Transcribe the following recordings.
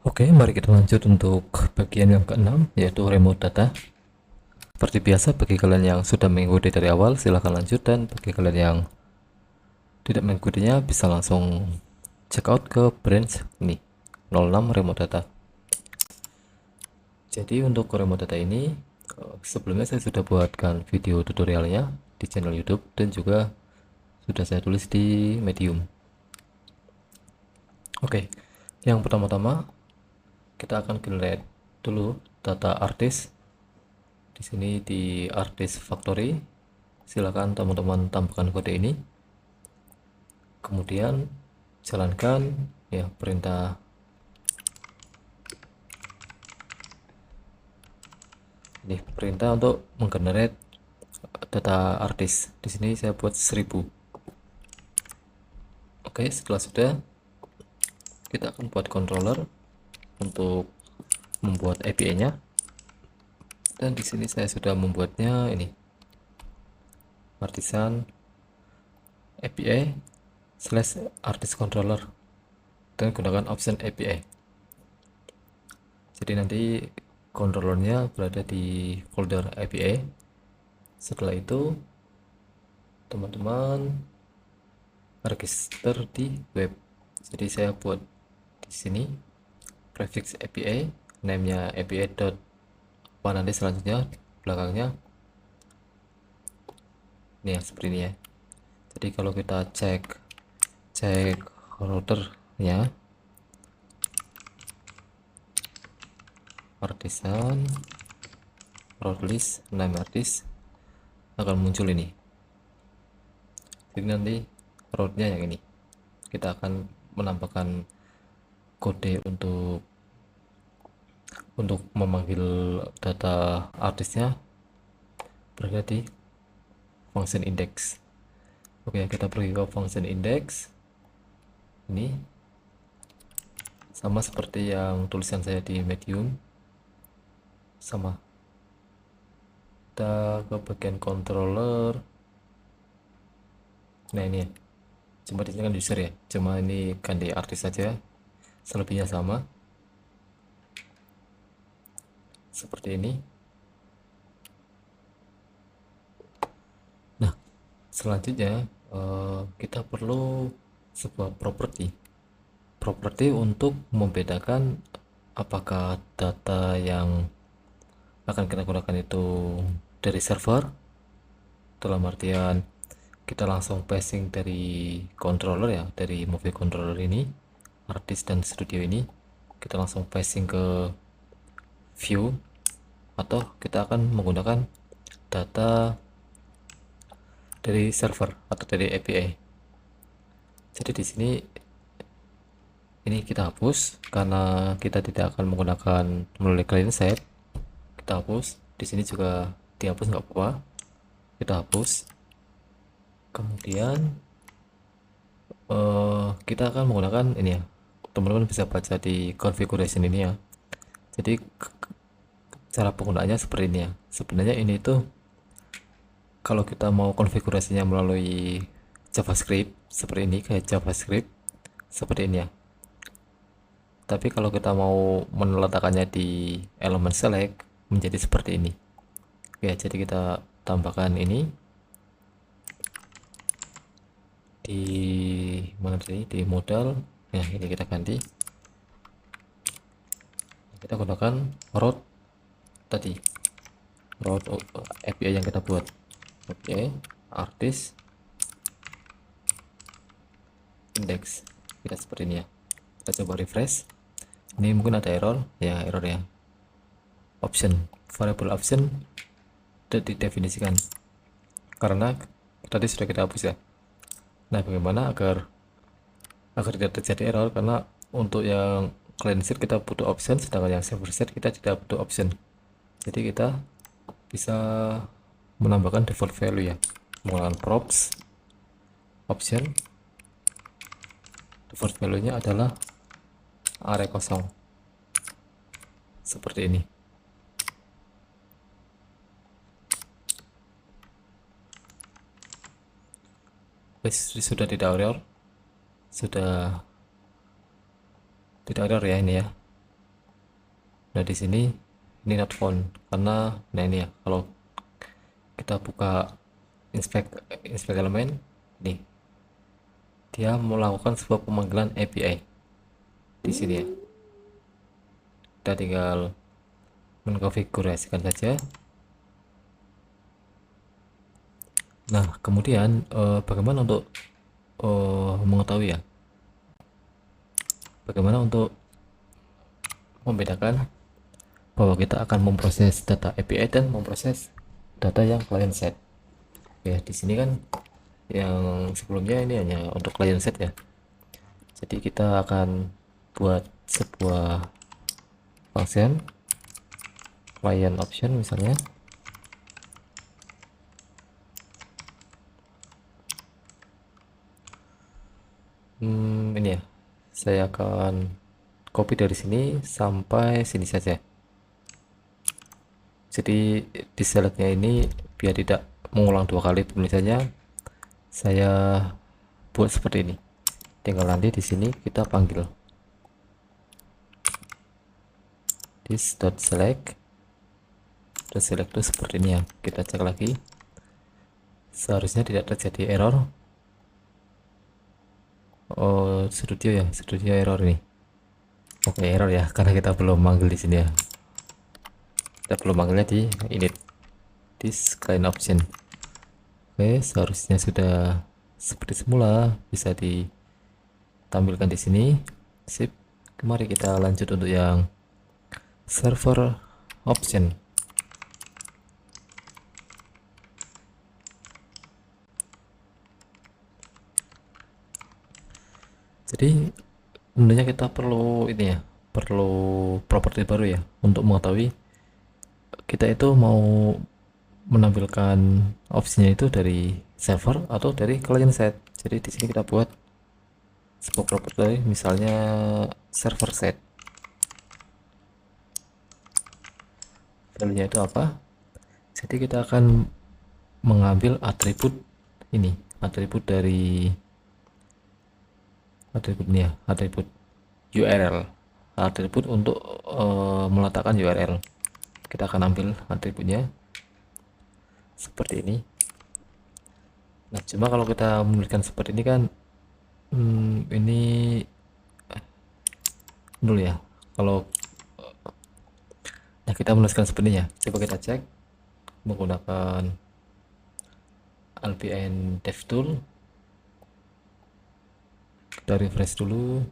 Oke, mari kita lanjut untuk bagian yang keenam, yaitu remote data. Seperti biasa, bagi kalian yang sudah mengikuti dari awal, silahkan lanjut, dan bagi kalian yang tidak mengikutinya, bisa langsung check out ke branch ini, 06 remote data. Jadi untuk remote data ini, sebelumnya saya sudah buatkan video tutorialnya di channel YouTube, dan juga sudah saya tulis di Medium. Oke, yang pertama-tama kita akan generate dulu data artis. Di sini di artist factory, silakan teman-teman tambahkan kode ini, kemudian jalankan ya perintah untuk menggenerate data artis. Di sini saya buat 1000. Oke, setelah sudah, kita akan buat controller untuk membuat API-nya, dan di sini saya sudah membuatnya ini, artisan API slash artist controller, dan gunakan option API. Jadi nanti controllernya berada di folder API. Setelah itu teman-teman register di web. Jadi saya buat di sini prefix API, name-nya API dot apa nanti selanjutnya belakangnya ini ya, seperti ini ya. Jadi kalau kita cek routernya, artisan route list name artis akan muncul ini. Jadi nanti route-nya yang ini. Kita akan menambahkan kode untuk memanggil data artisnya berada di function index. Oke, kita pergi ke function index. Ini sama seperti yang tulisan saya di Medium, sama. Kita ke bagian controller. Nah ini ya, cuma di sini kan user ya, cuma ini ganti artis saja, selebihnya sama seperti ini. Nah, selanjutnya kita perlu sebuah properti untuk membedakan apakah data yang akan kita gunakan itu dari server, dalam artian kita langsung passing dari controller ya, dari movie controller ini, artis dan studio ini, kita langsung passing ke view, atau kita akan menggunakan data dari server atau dari API. Jadi di sini ini kita hapus karena kita tidak akan menggunakan melalui client side. Kita hapus. Di sini juga dihapus, nggak apa-apa. Kita hapus. Kemudian kita akan menggunakan ini ya. Teman-teman bisa baca di configuration ini ya. Jadi cara penggunaannya seperti ini ya. Sebenarnya ini tuh kalau kita mau konfigurasinya melalui JavaScript seperti ini, kayak JavaScript seperti ini ya. Tapi kalau kita mau meletakkannya di elemen select menjadi seperti ini. Oke, jadi kita tambahkan ini di mana tadi, di modal ya, ini kita ganti, kita gunakan route tadi, route API yang kita buat. Oke, artis index kita seperti ini ya. Kita coba refresh. Ini mungkin ada error ya, option, variable option tidak didefinisikan karena tadi sudah kita hapus ya. Nah, bagaimana agar tidak terjadi error? Karena untuk yang client side kita butuh option, sedangkan yang server side kita tidak butuh option. Jadi kita bisa menambahkan default value ya, menggunakan props option. Default value nya adalah array kosong seperti ini. Sudah tidak error, sudah tidak error ya ini ya. Nah di sini ini not found karena nah ini ya, kalau kita buka inspect elemen nih, dia melakukan sebuah pemanggilan API di sini ya. Kita tinggal mengkonfigurasikan saja. Nah kemudian bagaimana untuk mengetahui ya, bagaimana untuk membedakan bahwa kita akan memproses data API dan memproses data yang client side. Ya di sini kan yang sebelumnya ini hanya untuk client side ya, jadi kita akan buat sebuah function client option misalnya. Ini ya, saya akan copy dari sini sampai sini saja. Jadi di selectnya ini biar tidak mengulang dua kali penulisannya, saya buat seperti ini. Tinggal nanti di sini kita panggil this.select. Select itu seperti ini ya. Kita cek lagi, seharusnya tidak terjadi error. Oh studio ya, studio error ini. Oke error ya, karena kita belum manggil di sini ya. Kita belum manggilnya di init this client option. Oke seharusnya sudah seperti semula, bisa ditampilkan di sini. Sip. Mari kita lanjut untuk yang server option. Jadi tentunya kita perlu ini ya, perlu properti baru ya untuk mengetahui kita itu mau menampilkan opsinya itu dari server atau dari client side. Jadi di sini kita buat sebuah properti misalnya server side. Value-nya itu apa? Jadi kita akan mengambil atribut ini, atribut dari atribut ini ya, atribut URL, atribut untuk meletakkan URL. Kita akan ambil atributnya seperti ini. Nah cuma kalau kita menuliskan seperti ini kan ini dulu ya, kalau nah kita menuliskan seperti ini ya. Coba kita cek menggunakan LPN DevTool. Kita refresh dulu.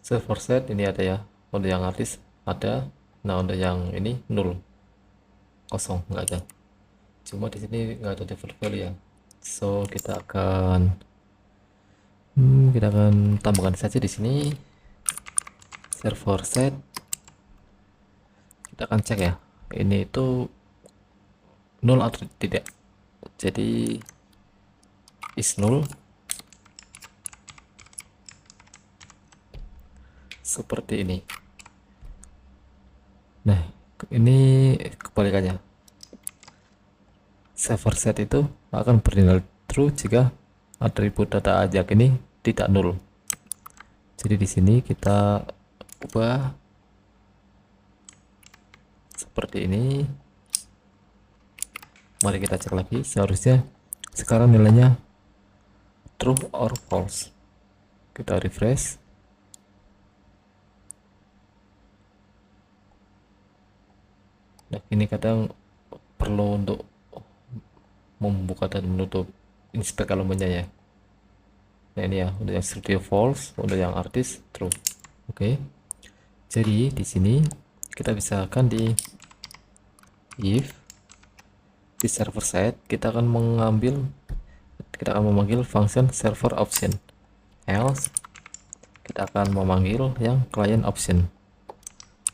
Server set ini ada ya, untuk yang artis ada. Nah untuk yang ini 0, kosong, nggak ada. Cuma di sini nggak ada default value ya. So kita akan tambahkan saja di sini server set. Kita akan cek ya, ini itu 0 atau tidak. Jadi is 0 seperti ini. Nah ini kebalikannya, server set itu akan bernilai true jika atribut data ajak ini tidak 0. Jadi di sini kita ubah seperti ini. Mari kita cek lagi, seharusnya sekarang nilainya true or false. Kita refresh. Nah ini kadang perlu untuk membuka dan menutup inspect elemennya ya. Nah ini ya, untuk yang studio false, untuk yang artis true. Oke. Jadi di sini kita bisa akan di if di server side kita akan memanggil function server option, else kita akan memanggil yang client option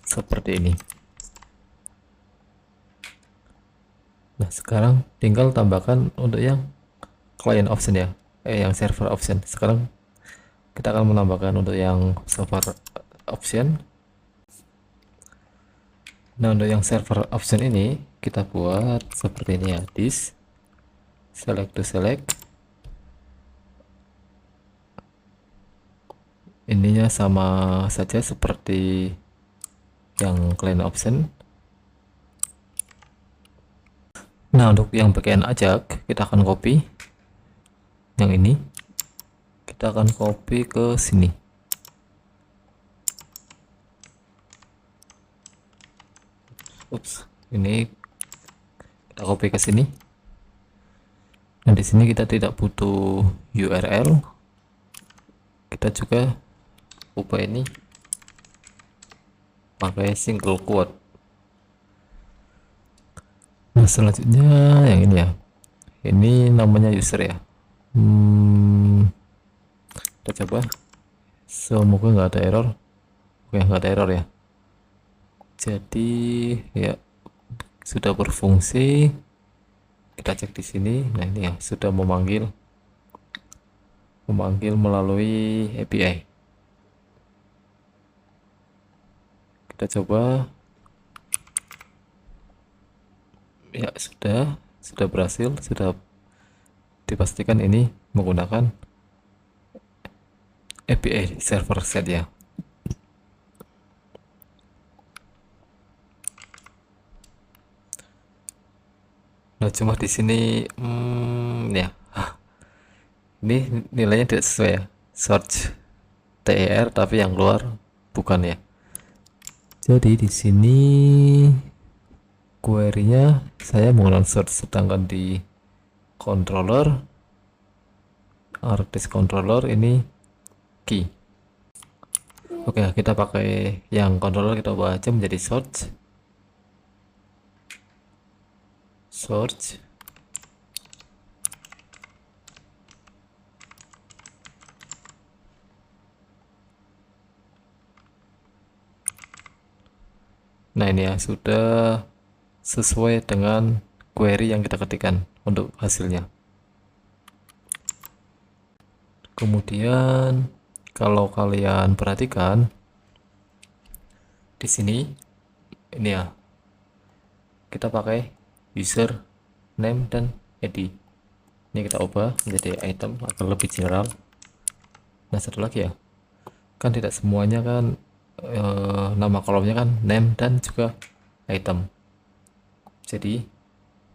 seperti ini. Nah sekarang tinggal tambahkan untuk yang client option ya, yang server option. Sekarang kita akan menambahkan untuk yang server option. Nah untuk yang server option ini kita buat seperti ini ya, this select to select. Ininya sama saja seperti yang clean option. Nah, untuk yang bagian ajak kita akan copy yang ini, kita akan copy ke sini. Ups, ini kita copy ke sini. Nah, di sini kita tidak butuh URL, kita juga ubah ini pakai single quote. Nah, selanjutnya yang ini ya, ini namanya user ya. Kita coba, semoga nggak ada error. Oke, nggak ada error ya. Jadi ya sudah berfungsi. Kita cek di sini. Nah, ini ya sudah memanggil melalui API. Kita coba. Ya, sudah berhasil, sudah dipastikan ini menggunakan API server side ya. Nah, cuma di sini ya ini nilainya tidak sesuai ya, search TER tapi yang keluar bukan ya. Jadi di sini query-nya saya menggunakan search, sedangkan di controller artis controller ini key. Oke, kita pakai yang controller, kita ubah aja menjadi search. Nah, ini ya sudah sesuai dengan query yang kita ketikkan untuk hasilnya. Kemudian kalau kalian perhatikan di sini ini ya, kita pakai user name dan ID. Ini kita ubah menjadi item agar lebih general. Nah, satu lagi ya, kan tidak semuanya kan nama kolomnya kan name dan juga item. Jadi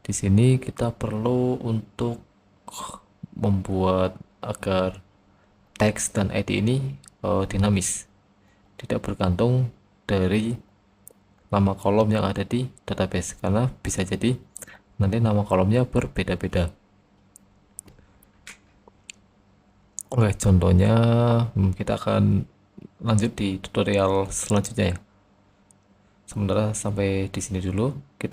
di sini kita perlu untuk membuat agar teks dan ID ini dinamis, tidak bergantung dari nama kolom yang ada di database, karena bisa jadi nanti nama kolomnya berbeda-beda. Oke, contohnya kita akan lanjut di tutorial selanjutnya ya. Sementara sampai di sini dulu, kita